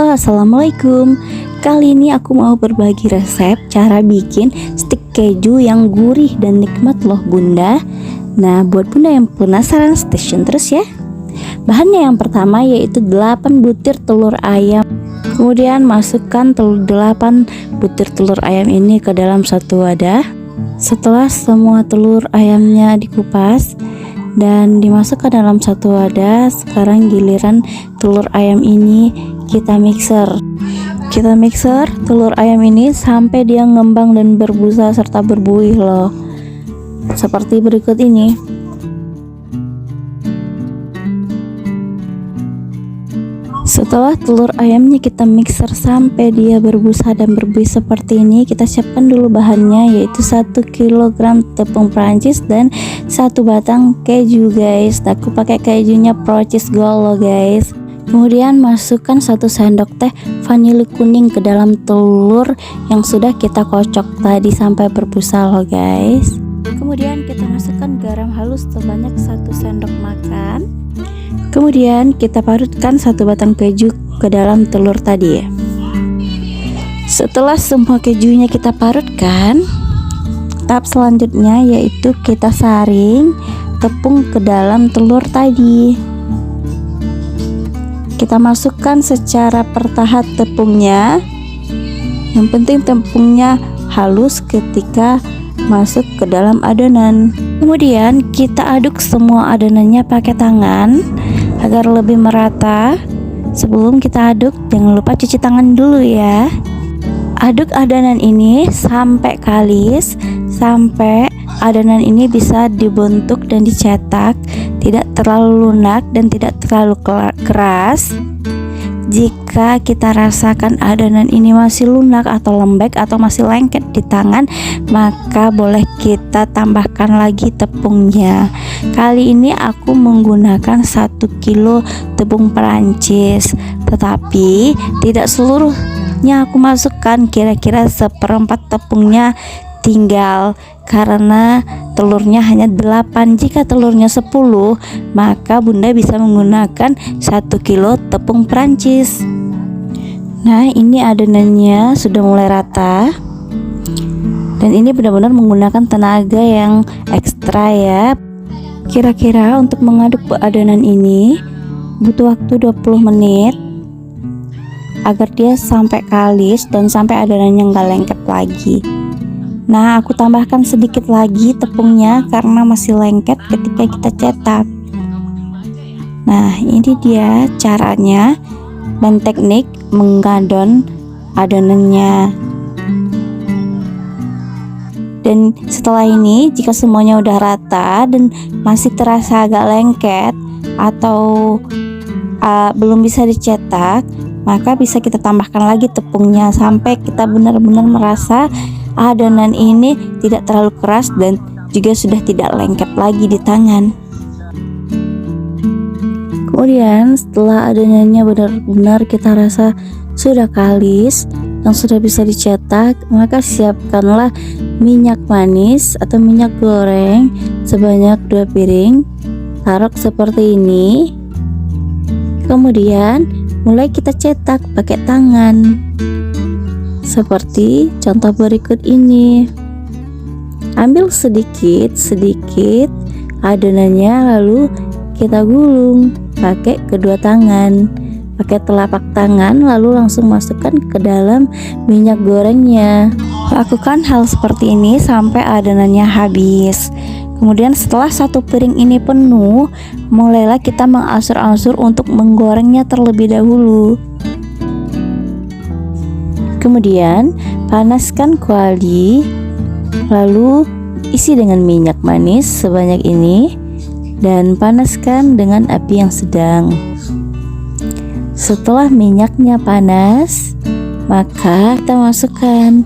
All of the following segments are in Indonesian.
Halo, assalamualaikum. Kali ini aku mau berbagi resep cara bikin stik keju yang gurih dan nikmat loh bunda. Nah, buat bunda yang penasaran, stay tune terus ya. Bahannya yang pertama yaitu 8 butir telur ayam. Kemudian masukkan 8 butir telur ayam ini ke dalam satu wadah. Setelah semua telur ayamnya dikupas dan dimasukkan dalam satu wadah, sekarang giliran telur ayam ini kita mixer telur ayam ini sampai dia ngembang dan berbusa serta berbuih loh, seperti berikut ini. Setelah telur ayamnya kita mixer sampai dia berbusa dan berbuih seperti ini, kita siapkan dulu bahannya yaitu 1 kg tepung Prancis dan 1 batang keju guys. Aku pakai kejunya Prancis Gold loh guys. Kemudian masukkan 1 sendok teh vanili kuning ke dalam telur yang sudah kita kocok tadi sampai berbusa loh guys. Kemudian kita masukkan garam halus sebanyak 1 sendok makan. Kemudian kita parutkan 1 batang keju ke dalam telur tadi ya. Setelah semua kejunya kita parutkan, tahap selanjutnya yaitu kita saring tepung ke dalam telur tadi. Kita masukkan secara bertahap tepungnya. Yang penting tepungnya halus ketika masuk ke dalam adonan. Kemudian kita aduk semua adonannya pakai tangan agar lebih merata. Sebelum kita aduk, jangan lupa cuci tangan dulu ya. Aduk adonan ini sampai kalis, sampai adonan ini bisa dibentuk dan dicetak, tidak terlalu lunak dan tidak terlalu keras. Jika kita rasakan adonan ini masih lunak atau lembek atau masih lengket di tangan, maka boleh kita tambahkan lagi tepungnya. Kali ini aku menggunakan 1 kilo tepung Perancis, tetapi tidak seluruhnya aku masukkan, kira-kira 1/4 tepungnya tinggal karena telurnya hanya 8. Jika telurnya 10, maka bunda bisa menggunakan 1 kilo tepung Prancis. Nah, ini adonannya sudah mulai rata dan ini benar-benar menggunakan tenaga yang ekstra ya. Kira-kira untuk mengaduk adonan ini butuh waktu 20 menit agar dia sampai kalis dan sampai adonannya nggak lengket lagi. Nah, aku tambahkan sedikit lagi tepungnya karena masih lengket ketika kita cetak. Nah, ini dia caranya dan teknik mengadon adonannya. Dan setelah ini, jika semuanya udah rata dan masih terasa agak lengket atau belum bisa dicetak, maka bisa kita tambahkan lagi tepungnya sampai kita benar-benar merasa adonan ini tidak terlalu keras dan juga sudah tidak lengket lagi di tangan. Kemudian setelah adonannya benar-benar kita rasa sudah kalis dan sudah bisa dicetak, maka siapkanlah minyak manis atau minyak goreng sebanyak 2 piring. Taruh seperti ini. Kemudian mulai kita cetak pakai tangan. Seperti contoh berikut ini. Ambil sedikit adonannya, lalu kita gulung pakai kedua tangan, pakai telapak tangan, lalu langsung masukkan ke dalam minyak gorengnya. Lakukan hal seperti ini sampai adonannya habis. Kemudian setelah 1 piring ini penuh, mulailah kita mengangsur-angsur untuk menggorengnya terlebih dahulu. Kemudian panaskan kuali, lalu isi dengan minyak manis sebanyak ini dan panaskan dengan api yang sedang. Setelah minyaknya panas, maka kita masukkan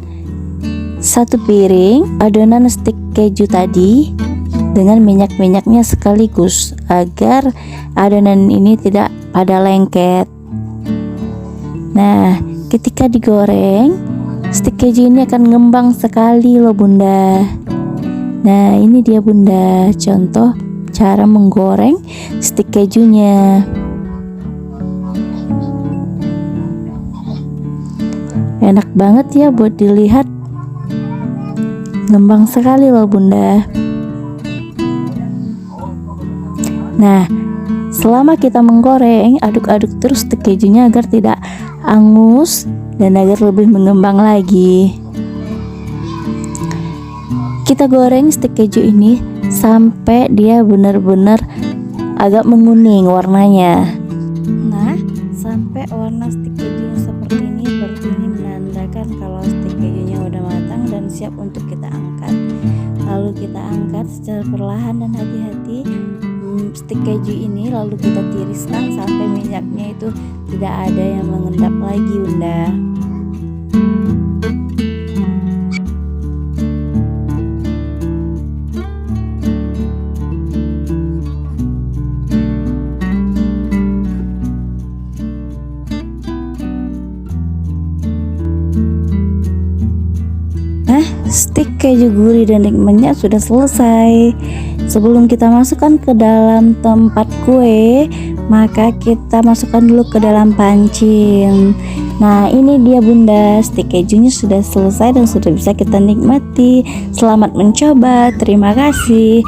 1 piring adonan stik keju tadi dengan minyak-minyaknya sekaligus agar adonan ini tidak pada lengket. Nah, ketika digoreng, stik keju ini akan ngembang sekali loh bunda. Nah, ini dia bunda contoh cara menggoreng stik kejunya. Enak banget ya buat dilihat. Ngembang sekali loh bunda. Nah, selama kita menggoreng, aduk-aduk terus stik kejunya agar tidak angus dan agar lebih mengembang lagi. Kita goreng stik keju ini sampai dia benar-benar agak menguning warnanya. Nah, sampai warna stik kejunya seperti ini, berarti ini menandakan kalau stik kejunya udah matang dan siap untuk kita angkat. Lalu kita angkat secara perlahan dan hati-hati stik keju ini, lalu kita tiriskan sampai minyaknya itu tidak ada yang mengendap lagi bunda. Nah, stik keju gurih dan nikmatnya sudah selesai. Sebelum kita masukkan ke dalam tempat kue, maka kita masukkan dulu ke dalam pancing. Nah, ini dia bunda, stik kejunya sudah selesai dan sudah bisa kita nikmati. Selamat mencoba, terima kasih.